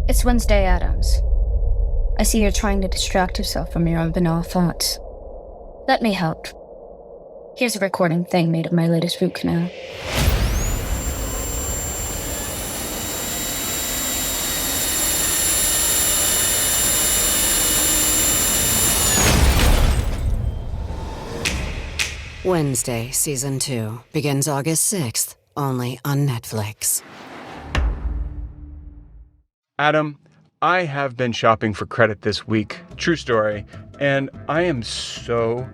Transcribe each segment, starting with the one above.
It's Wednesday, Adams. I see you're trying to distract yourself from your own banal thoughts. Let me help. Here's a recording thing made of my latest root canal. Wednesday, Season 2, begins August 6th, only on Netflix. Adam, I have been shopping for credit this week, true story, and I am so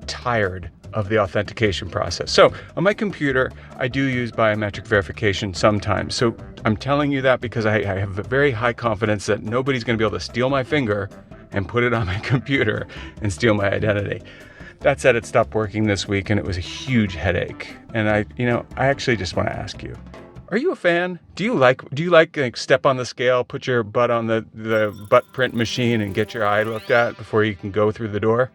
tired of the authentication process. So on my computer, I do use biometric verification sometimes. So I'm telling you that because I have a very high confidence that nobody's going to be able to steal my finger and put it on my computer and steal my identity. That said, it stopped working this week and it was a huge headache. And I actually just want to ask you, are you a fan? Do you like step on the scale, put your butt on the butt print machine and get your eye looked at before you can go through the door?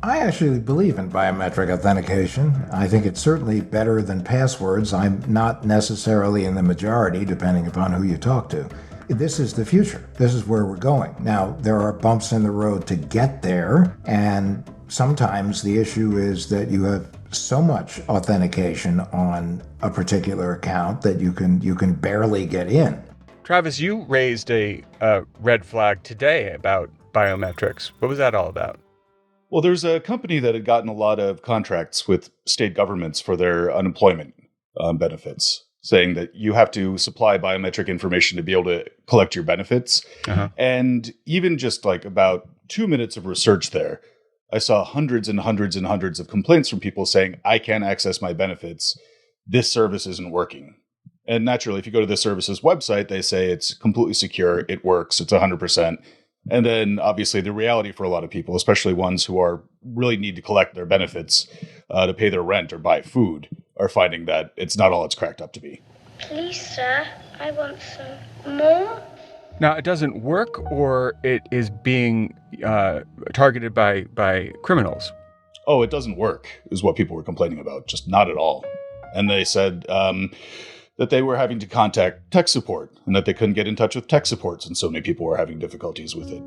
I actually believe in biometric authentication. I think it's certainly better than passwords. I'm not necessarily in the majority, depending upon who you talk to. This is the future. This is where we're going. Now, there are bumps in the road to get there, and sometimes the issue is that you have so much authentication on a particular account that you can barely get in. Travis, you raised a red flag today about biometrics. What was that all about? Well, there's a company that had gotten a lot of contracts with state governments for their unemployment benefits, saying that you have to supply biometric information to be able to collect your benefits. Uh-huh. And even just like about 2 minutes of research there, I saw hundreds and hundreds and hundreds of complaints from people saying, I can't access my benefits. This service isn't working. And naturally, if you go to the service's website, they say it's completely secure. It works. It's 100%. And then obviously the reality for a lot of people, especially ones who are really need to collect their benefits to pay their rent or buy food, are finding that it's not all it's cracked up to be. Please, sir, I want some more. Now, it doesn't work, or it is being targeted by criminals? Oh, it doesn't work, is what people were complaining about. Just not at all. And they said that they were having to contact tech support and that they couldn't get in touch with tech supports, and so many people were having difficulties with it.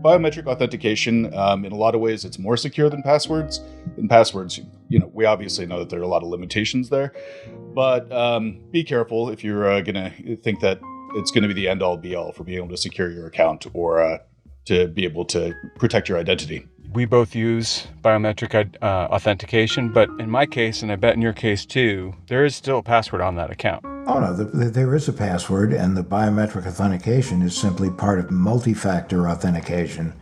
Biometric authentication, in a lot of ways, it's more secure than passwords. In passwords, we obviously know that there are a lot of limitations there, but be careful if you're going to think that it's going to be the end-all, be-all for being able to secure your account or to be able to protect your identity. We both use biometric authentication, but in my case, and I bet in your case too, there is still a password on that account. Oh, no, there is a password, and the biometric authentication is simply part of multi-factor authentication.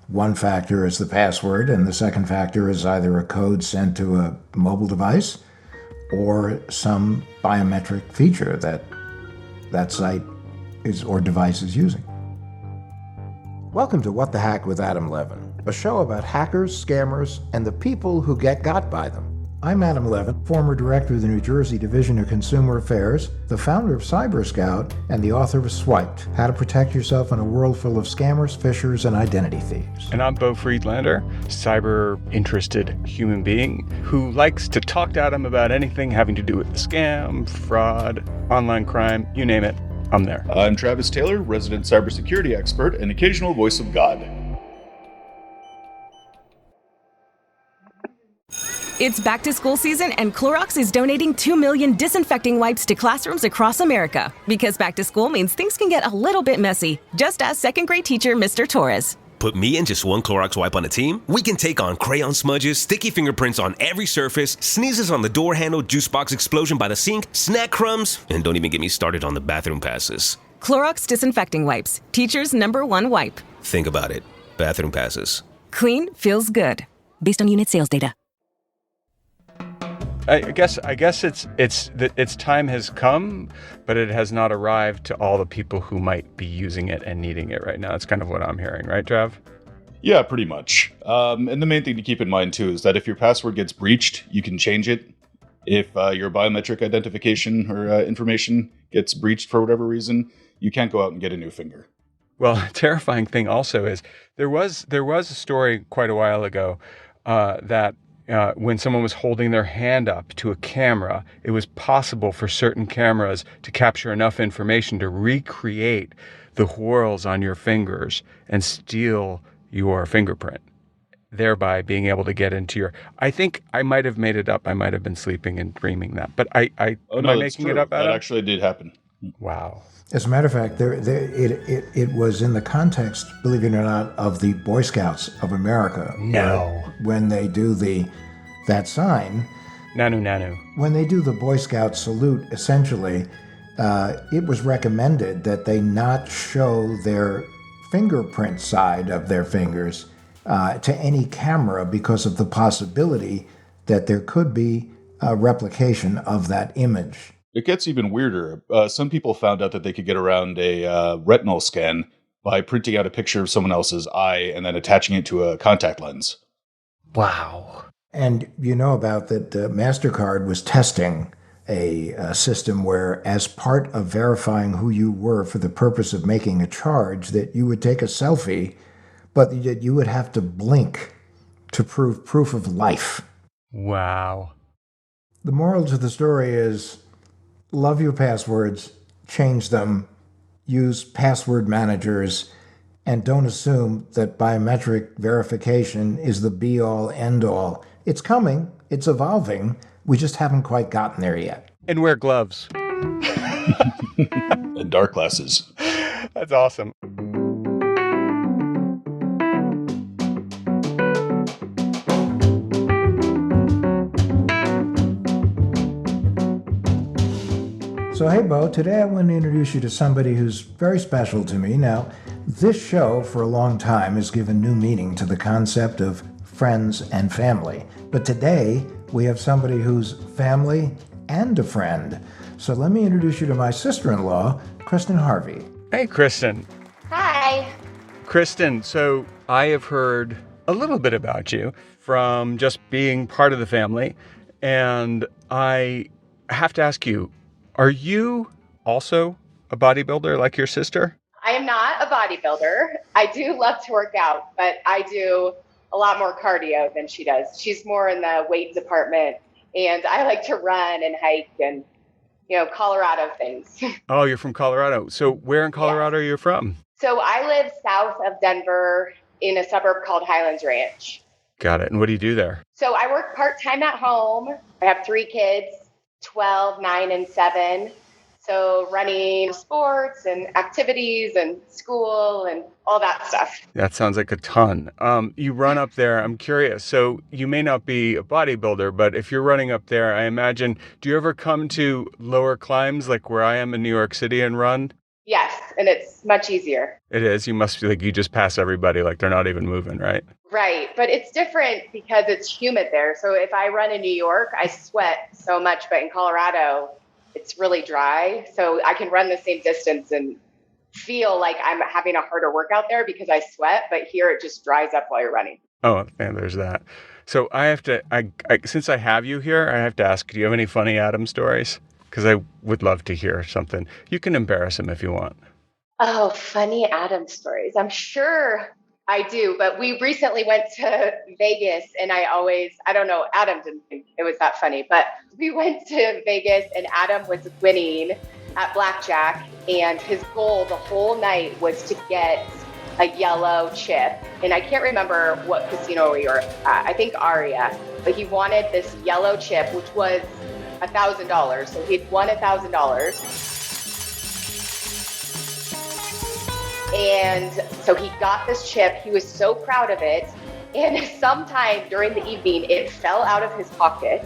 One factor is the password, and the second factor is either a code sent to a mobile device or some biometric feature that site or device is using. Welcome to What the Hack with Adam Levin, a show about hackers, scammers, and the people who get got by them. I'm Adam Levin, former director of the New Jersey Division of Consumer Affairs, the founder of Cyber Scout, and the author of Swiped, How to Protect Yourself in a World Full of Scammers, Phishers, and Identity Thieves. And I'm Beau Friedlander, cyber-interested human being who likes to talk to Adam about anything having to do with the scam, fraud, online crime, you name it, I'm there. I'm Travis Taylor, resident cybersecurity expert and occasional voice of God. It's back to school season, and Clorox is donating 2 million disinfecting wipes to classrooms across America. Because back to school means things can get a little bit messy. Just ask second grade teacher Mr. Torres. Put me and just one Clorox wipe on a team? We can take on crayon smudges, sticky fingerprints on every surface, sneezes on the door handle, juice box explosion by the sink, snack crumbs, and don't even get me started on the bathroom passes. Clorox disinfecting wipes, teacher's #1 wipe. Think about it. Bathroom passes. Clean feels good. Based on unit sales data. I guess its time has come, but it has not arrived to all the people who might be using it and needing it right now. That's kind of what I'm hearing, right, Trav? Yeah, pretty much. And the main thing to keep in mind, too, is that if your password gets breached, you can change it. If your biometric identification or information gets breached for whatever reason, you can't go out and get a new finger. Well, a terrifying thing also is there was a story quite a while ago that when someone was holding their hand up to a camera, it was possible for certain cameras to capture enough information to recreate the whorls on your fingers and steal your fingerprint, thereby being able to get into your... I think I might have made it up. I might have been sleeping and dreaming that. But am I making it up, Adam? That actually did happen. Wow. As a matter of fact, it was in the context, believe it or not, of the Boy Scouts of America. No. When they do that sign. Nanu. When they do the Boy Scout salute, essentially, it was recommended that they not show their fingerprint side of their fingers to any camera because of the possibility that there could be a replication of that image. It gets even weirder. Some people found out that they could get around a retinal scan by printing out a picture of someone else's eye and then attaching it to a contact lens. Wow. And you know about that MasterCard was testing a system where, as part of verifying who you were for the purpose of making a charge, that you would take a selfie, but that you would have to blink to prove proof of life. Wow. The moral to the story is, love your passwords, change them, use password managers, and don't assume that biometric verification is the be-all, end-all. It's coming, it's evolving, we just haven't quite gotten there yet. And wear gloves. And dark glasses. That's awesome. So hey, Beau, today I want to introduce you to somebody who's very special to me. Now, this show for a long time has given new meaning to the concept of friends and family. But today, we have somebody who's family and a friend. So let me introduce you to my sister-in-law, Christen Harvey. Hey, Christen. Hi. Christen, so I have heard a little bit about you from just being part of the family. And I have to ask you, are you also a bodybuilder like your sister? I am not a bodybuilder. I do love to work out, but I do a lot more cardio than she does. She's more in the weight department, and I like to run and hike and, Colorado things. Oh, you're from Colorado. So where in Colorado are you from? So I live south of Denver in a suburb called Highlands Ranch. Got it. And what do you do there? So I work part-time at home. I have 3 kids, 12, 9, and 7. So running sports and activities and school and all that stuff. That sounds like a ton. You run up there. I'm curious. So you may not be a bodybuilder, but if you're running up there, I imagine, do you ever come to lower climbs like where I am in New York City and run? Yes, and it's much easier. It is. You must feel like you just pass everybody like they're not even moving, right? Right, but it's different because it's humid there. So if I run in New York, I sweat so much, but in Colorado, it's really dry. So I can run the same distance and feel like I'm having a harder workout there because I sweat, but here it just dries up while you're running. Oh, and there's that. So I have to, since I have you here, I have to ask, do you have any funny Adam stories? Because I would love to hear something. You can embarrass him if you want. Oh, funny Adam stories. I'm sure I do, but we recently went to Vegas and I don't know, Adam didn't think it was that funny, but we went to Vegas and Adam was winning at blackjack and his goal the whole night was to get a yellow chip. And I can't remember what casino we were at. I think Aria, but he wanted this yellow chip, which was $1,000. So he'd won $1,000. And so he got this chip. He was so proud of it. And sometime during the evening, it fell out of his pocket.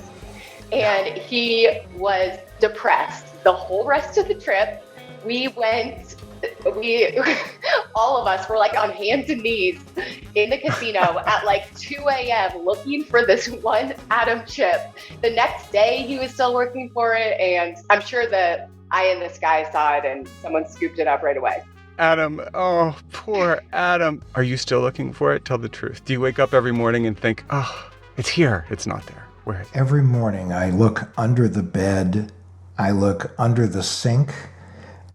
And he was depressed the whole rest of the trip. All of us were like on hands and knees in the casino at like 2 a.m. looking for this one Adam chip. The next day, he was still working for it. And I'm sure the eye in the sky saw it and someone scooped it up right away. Adam, oh, poor Adam. Are you still looking for it? Tell the truth. Do you wake up every morning and think, oh, it's here. It's not there. Where is it? Every morning I look under the bed, I look under the sink,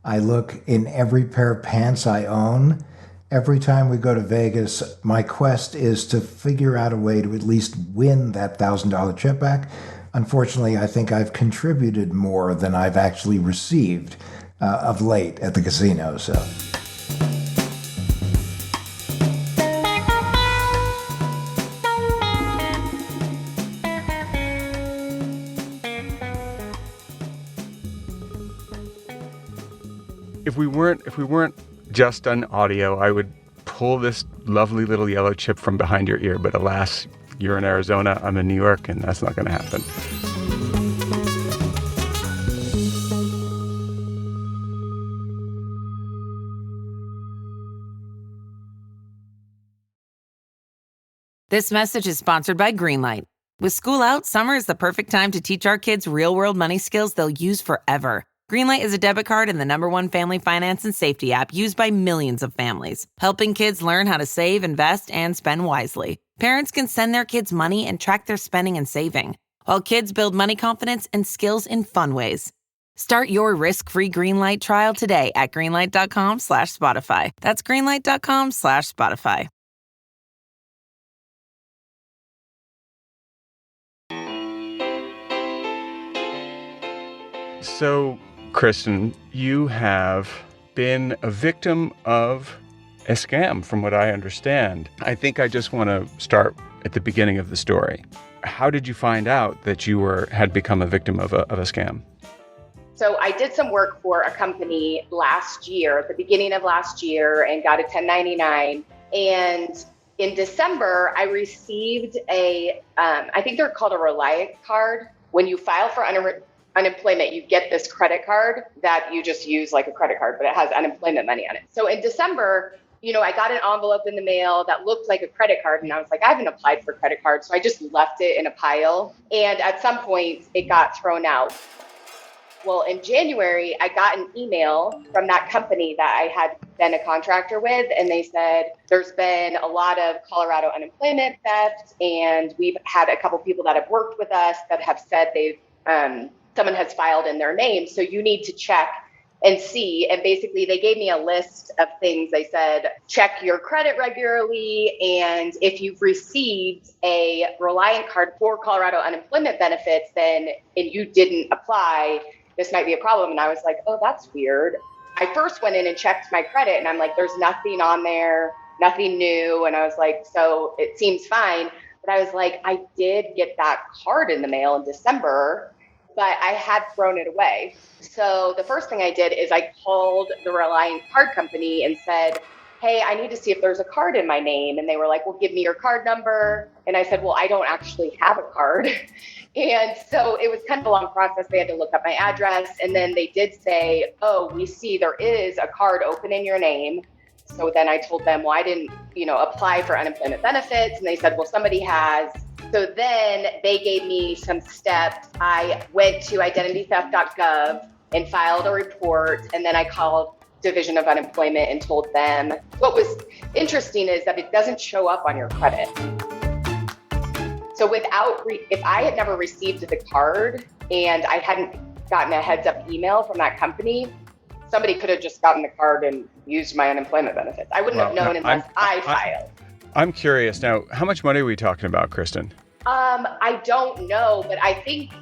I look in every pair of pants I own, Every time we go to Vegas, my quest is to figure out a way to at least win that $1,000 chip back. Unfortunately, I think I've contributed more than I've actually received of late at the casino. So. If we weren't just on audio, I would pull this lovely little yellow chip from behind your ear. But alas, you're in Arizona, I'm in New York, and that's not going to happen. This message is sponsored by Greenlight. With school out, summer is the perfect time to teach our kids real-world money skills they'll use forever. Greenlight is a debit card and the #1 family finance and safety app used by millions of families, helping kids learn how to save, invest, and spend wisely. Parents can send their kids money and track their spending and saving, while kids build money confidence and skills in fun ways. Start your risk-free Greenlight trial today at greenlight.com/Spotify. That's greenlight.com/Spotify. So, Christen, you have been a victim of a scam, from what I understand. I think I just want to start at the beginning of the story. How did you find out that you had become a victim of a scam? So I did some work for a company last year, at the beginning of last year, and got a 1099. And in December, I received I think they're called a Reliant card. When you file for unemployment, you get this credit card that you just use like a credit card, but it has unemployment money on it. So in December, I got an envelope in the mail that looked like a credit card. And I was like, I haven't applied for credit cards. So I just left it in a pile. And at some point it got thrown out. Well, in January, I got an email from that company that I had been a contractor with. And they said, there's been a lot of Colorado unemployment theft. And we've had a couple people that have worked with us that have said someone has filed in their name. So you need to check and see. And basically they gave me a list of things. They said, check your credit regularly. And if you've received a Reliant card for Colorado unemployment benefits, and you didn't apply, this might be a problem. And I was like, oh, that's weird. I first went in and checked my credit and I'm like, there's nothing on there, nothing new. And I was like, so it seems fine. But I was like, I did get that card in the mail in December, but I had thrown it away. So the first thing I did is I called the Reliant card company and said, hey, I need to see if there's a card in my name. And they were like, well, give me your card number. And I said, well, I don't actually have a card. And so it was kind of a long process. They had to look up my address. And then they did say, oh, we see there is a card open in your name. So then I told them, well, I didn't, apply for unemployment benefits. And they said, well, somebody has. So then they gave me some steps. I went to identitytheft.gov and filed a report. And then I called Division of Unemployment and told them. What was interesting is that it doesn't show up on your credit. So if I had never received the card and I hadn't gotten a heads up email from that company, somebody could have just gotten the card and used my unemployment benefits. I wouldn't have known unless I filed. I'm curious now, how much money are we talking about, Christen? I don't know, but I think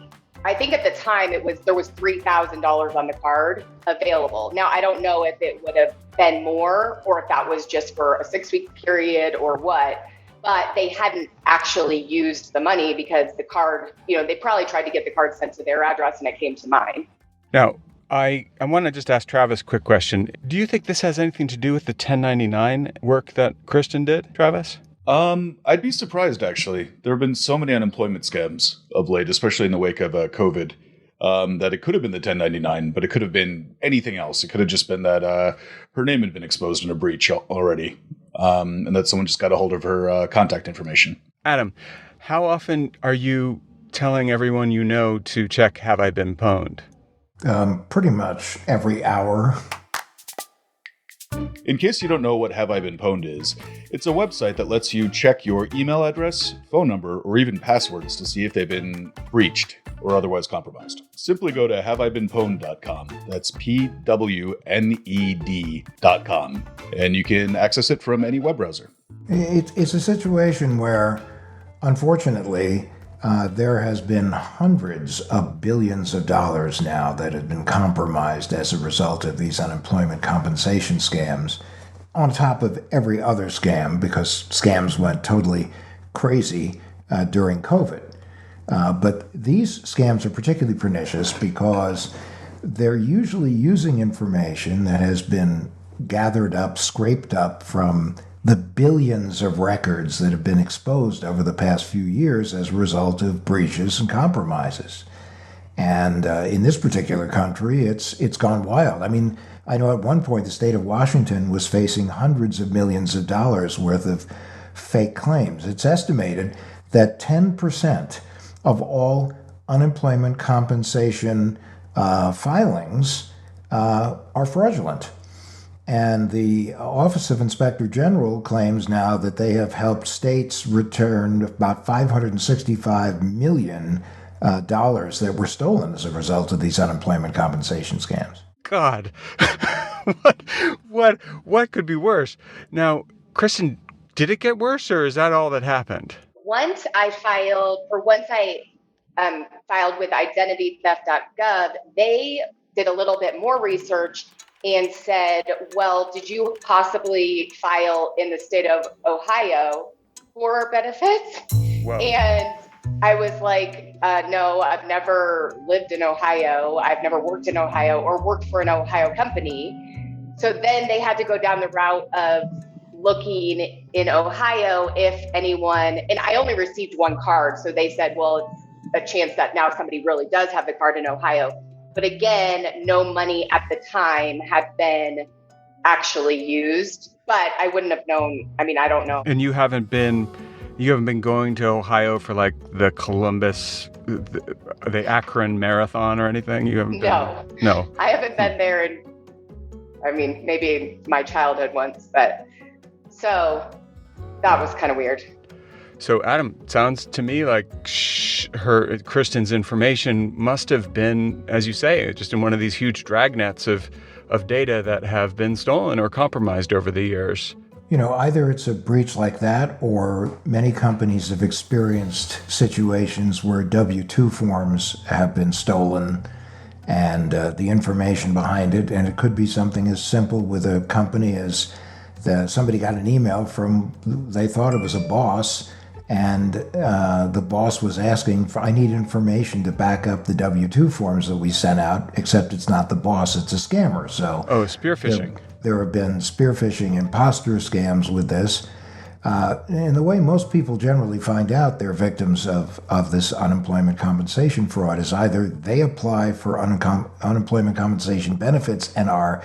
at the time there was $3,000 on the card available. Now, I don't know if it would have been more or if that was just for a 6-week period or what, but they hadn't actually used the money because the card, they probably tried to get the card sent to their address and it came to mine. Now, I want to just ask Travis a quick question. Do you think this has anything to do with the 1099 work that Christen did, Travis? I'd be surprised, actually. There have been so many unemployment scams of late, especially in the wake of COVID, that it could have been the 1099, but it could have been anything else. It could have just been that her name had been exposed in a breach already, and that someone just got a hold of her contact information. Adam, how often are you telling everyone you know to check Have I Been Pwned? Pretty much every hour. In case you don't know what Have I Been Pwned is, it's a website that lets you check your email address, phone number, or even passwords to see if they've been breached or otherwise compromised. Simply go to haveibeenpwned.com. That's PWNED.com. And you can access it from any web browser. It's a situation where, unfortunately, there has been hundreds of billions of dollars now that have been compromised as a result of these unemployment compensation scams, on top of every other scam, because scams went totally crazy during COVID. But these scams are particularly pernicious because they're usually using information that has been gathered up, scraped up from the billions of records that have been exposed over the past few years as a result of breaches and compromises. And in this particular country, it's gone wild. I mean, I know at one point the state of Washington was facing hundreds of millions of dollars worth of fake claims. It's estimated that 10% of all unemployment compensation filings are fraudulent. And the Office of Inspector General claims now that they have helped states return about $565 million that were stolen as a result of these unemployment compensation scams. God, what could be worse? Now, Christen, did it get worse, or is that all that happened? Once I filed with identitytheft.gov, they did a little bit more research and said, well, did you possibly file in the state of Ohio for benefits? Whoa. And I was like, no, I've never lived in Ohio. I've never worked in Ohio or worked for an Ohio company. So then they had to go down the route of looking in Ohio if anyone, and I only received one card. So they said, well, it's a chance that now somebody really does have the card in Ohio. But again, no money at the time had been actually used, but I wouldn't have known. I mean, I don't know. And you haven't been going to Ohio for like the Columbus, the Akron Marathon or anything? You haven't been? No. I haven't been there in, maybe my childhood once, but so that was kind of weird. So, Adam, sounds to me like Christen's information must have been, as you say, just in one of these huge dragnets of data that have been stolen or compromised over the years. You know, either it's a breach like that, or many companies have experienced situations where W-2 forms have been stolen and the information behind it. And it could be something as simple with a company as somebody got an email from, they thought it was a boss, and the boss was asking for, I need information to back up the W-2 forms that we sent out, except it's not the boss, it's a scammer. So spear phishing. There have been spear phishing, imposter scams with this. And the way most people generally find out they're victims of this unemployment compensation fraud is either they apply for unemployment compensation benefits and are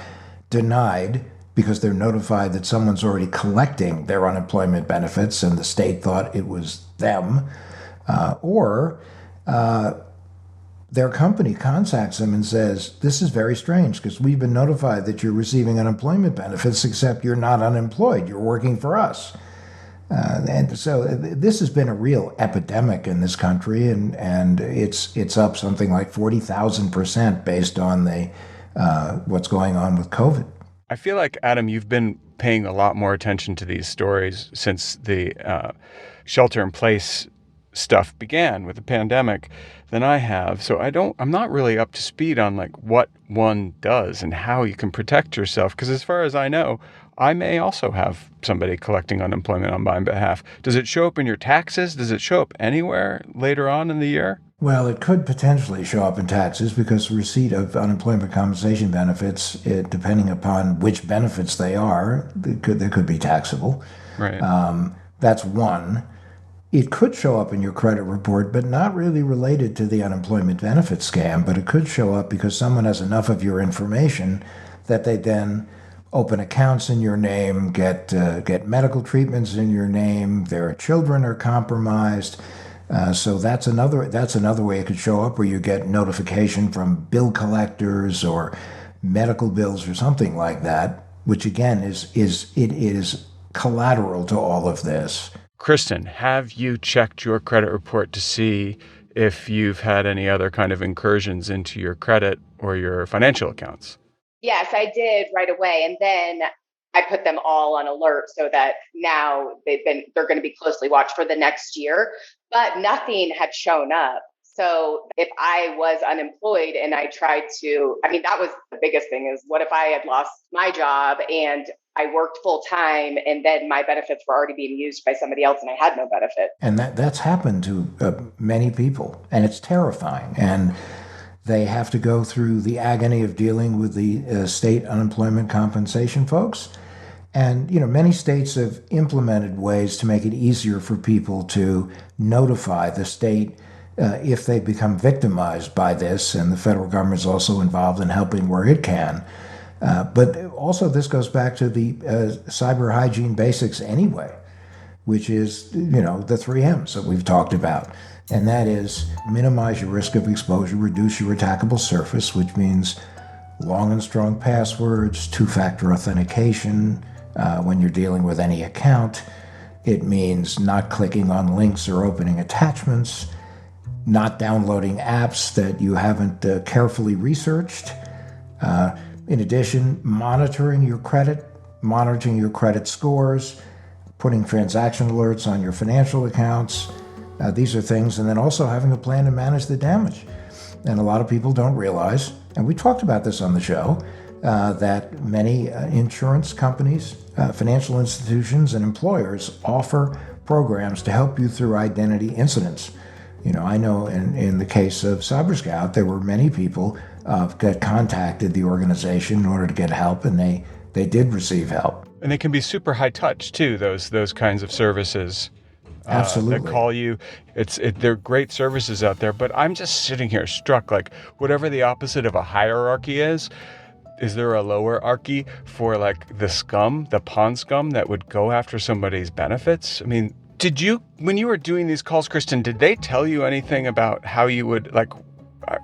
denied because they're notified that someone's already collecting their unemployment benefits and the state thought it was them, or their company contacts them and says, this is very strange because we've been notified that you're receiving unemployment benefits, except you're not unemployed, you're working for us. And so this has been a real epidemic in this country, and it's up something like 40,000% based on the what's going on with COVID. I feel like, Adam, you've been paying a lot more attention to these stories since the shelter-in-place stuff began with the pandemic than I have. So I'm not really up to speed on like what one does and how you can protect yourself. Because as far as I know, I may also have somebody collecting unemployment on my behalf. Does it show up in your taxes? Does it show up anywhere later on in the year? Well, it could potentially show up in taxes because receipt of unemployment compensation benefits, depending upon which benefits they are, they could be taxable. Right. That's one. It could show up in your credit report, but not really related to the unemployment benefit scam. But it could show up because someone has enough of your information that they then open accounts in your name, get medical treatments in your name. Their children are compromised. So that's another way it could show up, where you get notification from bill collectors or medical bills or something like that. which again is collateral to all of this. Christen, have you checked your credit report to see if you've had any other kind of incursions into your credit or your financial accounts? Yes, I did right away. And then I put them all on alert so that now they're going to be closely watched for the next year, but nothing had shown up. So if I was unemployed and I tried to, that was the biggest thing, is what if I had lost my job and I worked full time and then my benefits were already being used by somebody else and I had no benefit. And that's happened to many people, and it's terrifying. And they have to go through the agony of dealing with the state unemployment compensation folks. And, many states have implemented ways to make it easier for people to notify the state if they become victimized by this. And the federal government is also involved in helping where it can. But also this goes back to the cyber hygiene basics anyway, which is, the 3 M's that we've talked about. And that is minimize your risk of exposure, reduce your attackable surface, which means long and strong passwords, two-factor authentication when you're dealing with any account. It means not clicking on links or opening attachments, not downloading apps that you haven't carefully researched. In addition, monitoring your credit scores, putting transaction alerts on your financial accounts. These are things, and then also having a plan to manage the damage. And a lot of people don't realize, and we talked about this on the show, that many insurance companies, financial institutions, and employers offer programs to help you through identity incidents. I know in the case of CyberScout, there were many people that contacted the organization in order to get help, and they did receive help. And they can be super high touch too, those kinds of services. Absolutely. That call you. They're great services out there, but I'm just sitting here struck, like, whatever the opposite of a hierarchy is there a lowerarchy for like the scum, the pond scum that would go after somebody's benefits? When you were doing these calls, Christen, did they tell you anything about how you would, like,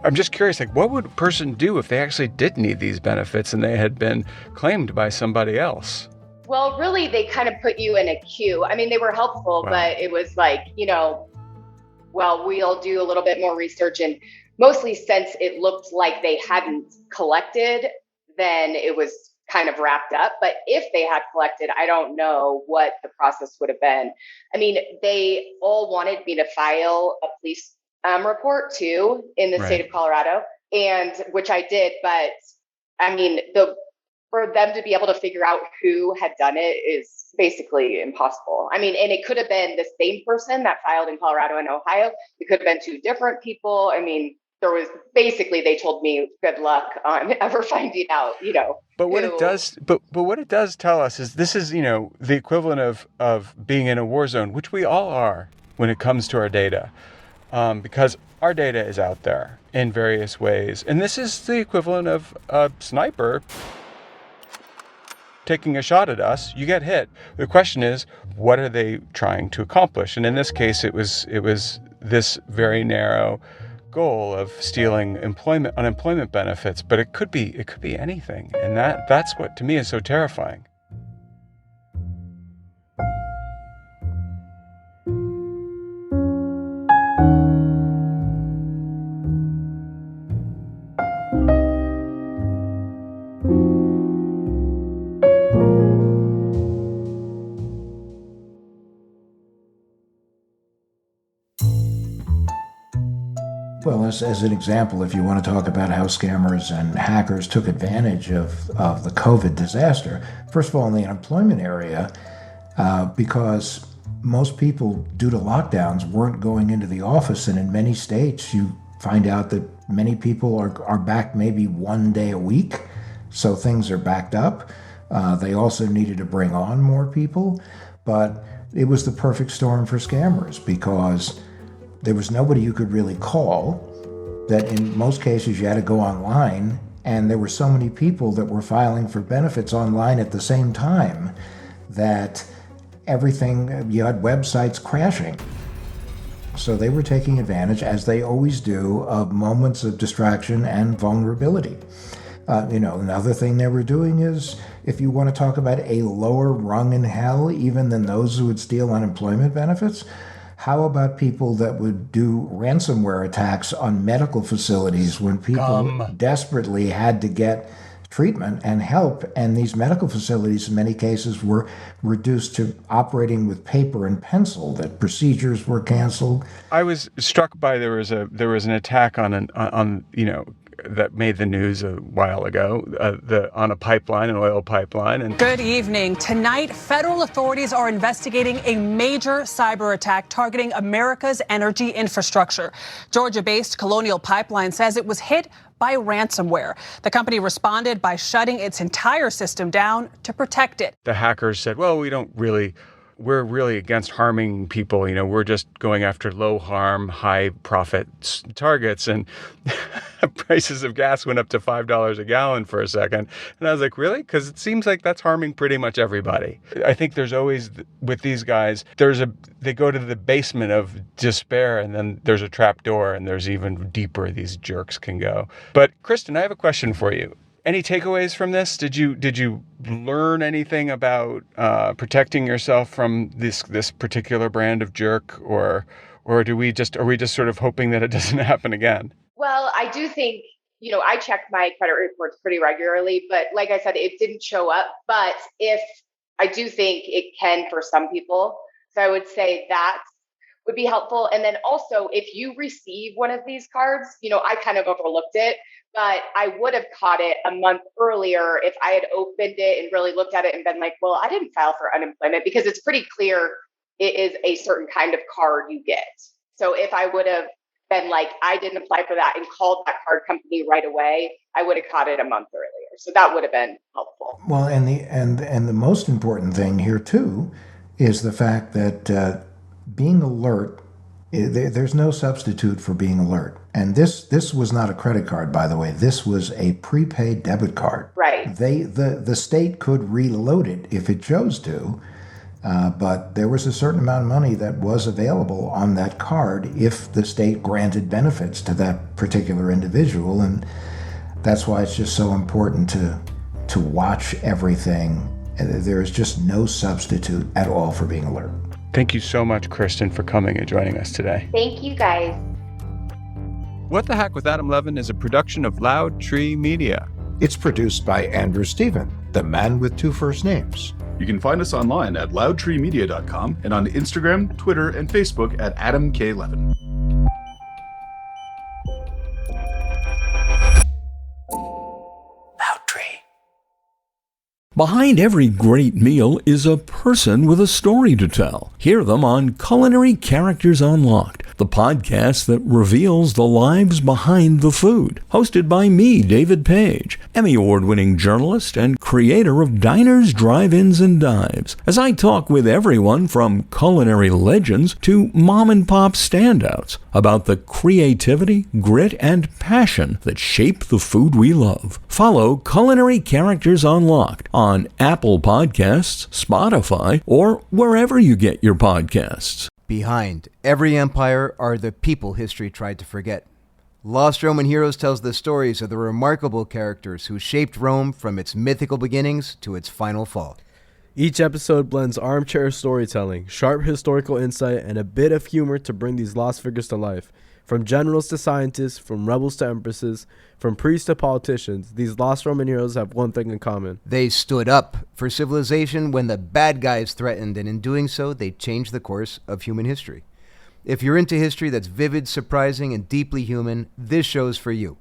I'm just curious, like, what would a person do if they actually did need these benefits and they had been claimed by somebody else? Well, really, they kind of put you in a queue. They were helpful, wow. But it was like, we'll do a little bit more research. And mostly since it looked like they hadn't collected, then it was kind of wrapped up. But if they had collected, I don't know what the process would have been. They all wanted me to file a police report too in the state of Colorado, and which I did. But for them to be able to figure out who had done it is basically impossible. And it could have been the same person that filed in Colorado and Ohio. It could have been 2 different people. There was basically, they told me good luck on ever finding out, But what it does, but what it does tell us is this is, the equivalent of being in a war zone, which we all are when it comes to our data, because our data is out there in various ways. And this is the equivalent of a sniper taking a shot at us. You get hit. The question is, what are they trying to accomplish? And in this case, it was this very narrow goal of stealing unemployment benefits, but it could be anything. And that's what to me is so terrifying. Well, as an example, if you want to talk about how scammers and hackers took advantage of the COVID disaster, first of all, in the unemployment area, because most people, due to lockdowns, weren't going into the office, and in many states, you find out that many people are back maybe 1 day a week, so things are backed up. They also needed to bring on more people, but it was the perfect storm for scammers because there was nobody you could really call, that in most cases you had to go online, and there were so many people that were filing for benefits online at the same time that you had websites crashing. So they were taking advantage, as they always do, of moments of distraction and vulnerability. Another thing they were doing is, if you want to talk about a lower rung in hell even than those who would steal unemployment benefits, how about people that would do ransomware attacks on medical facilities when people desperately had to get treatment and help, and these medical facilities in many cases were reduced to operating with paper and pencil, that procedures were canceled? I was struck by there was an attack on that made the news a while ago, on a pipeline, an oil pipeline. And good evening. Tonight, federal authorities are investigating a major cyber attack targeting America's energy infrastructure. Georgia-based Colonial Pipeline says it was hit by ransomware. The company responded by shutting its entire system down to protect it. The hackers said, well, we're really against harming people. We're just going after low harm, high profit targets. And prices of gas went up to $5 a gallon for a second. And I was like, really? Because it seems like that's harming pretty much everybody. I think there's always, with these guys, they go to the basement of despair, and then there's a trap door, and there's even deeper these jerks can go. But Christen, I have a question for you. Any takeaways from this? Did you learn anything about protecting yourself from this particular brand of jerk, or are we just sort of hoping that it doesn't happen again? Well, I do think, I check my credit reports pretty regularly, but like I said, it didn't show up. But if I do think it can for some people, so I would say that would be helpful. And then also, if you receive one of these cards, I kind of overlooked it, but I would have caught it a month earlier if I had opened it and really looked at it and been like, well, I didn't file for unemployment, because it's pretty clear it is a certain kind of card you get. So if I would have been like, I didn't apply for that, and called that card company right away, I would have caught it a month earlier. So that would have been helpful. Well, and the most important thing here too is the fact that being alert, there's no substitute for being alert. And this was not a credit card, by the way. This was a prepaid debit card. Right. The state could reload it if it chose to, but there was a certain amount of money that was available on that card if the state granted benefits to that particular individual. And that's why it's just so important to watch everything. There is just no substitute at all for being alert. Thank you so much, Christen, for coming and joining us today. Thank you, guys. What the Hack with Adam Levin is a production of Loud Tree Media. It's produced by Andrew Stephen, the man with two first names. You can find us online at loudtreemedia.com and on Instagram, Twitter, and Facebook at Adam K. Levin. Behind every great meal is a person with a story to tell. Hear them on Culinary Characters Unlocked, the podcast that reveals the lives behind the food. Hosted by me, David Page, Emmy Award-winning journalist and creator of Diners, Drive-Ins, and Dives, as I talk with everyone from culinary legends to mom-and-pop standouts about the creativity, grit, and passion that shape the food we love. Follow Culinary Characters Unlocked on Apple Podcasts, Spotify, or wherever you get your podcasts. Behind every empire are the people history tried to forget. Lost Roman Heroes tells the stories of the remarkable characters who shaped Rome from its mythical beginnings to its final fall. Each episode blends armchair storytelling, sharp historical insight, and a bit of humor to bring these lost figures to life. From generals to scientists, from rebels to empresses, from priests to politicians, these lost Roman heroes have one thing in common. They stood up for civilization when the bad guys threatened, and in doing so, they changed the course of human history. If you're into history that's vivid, surprising, and deeply human, this show's for you.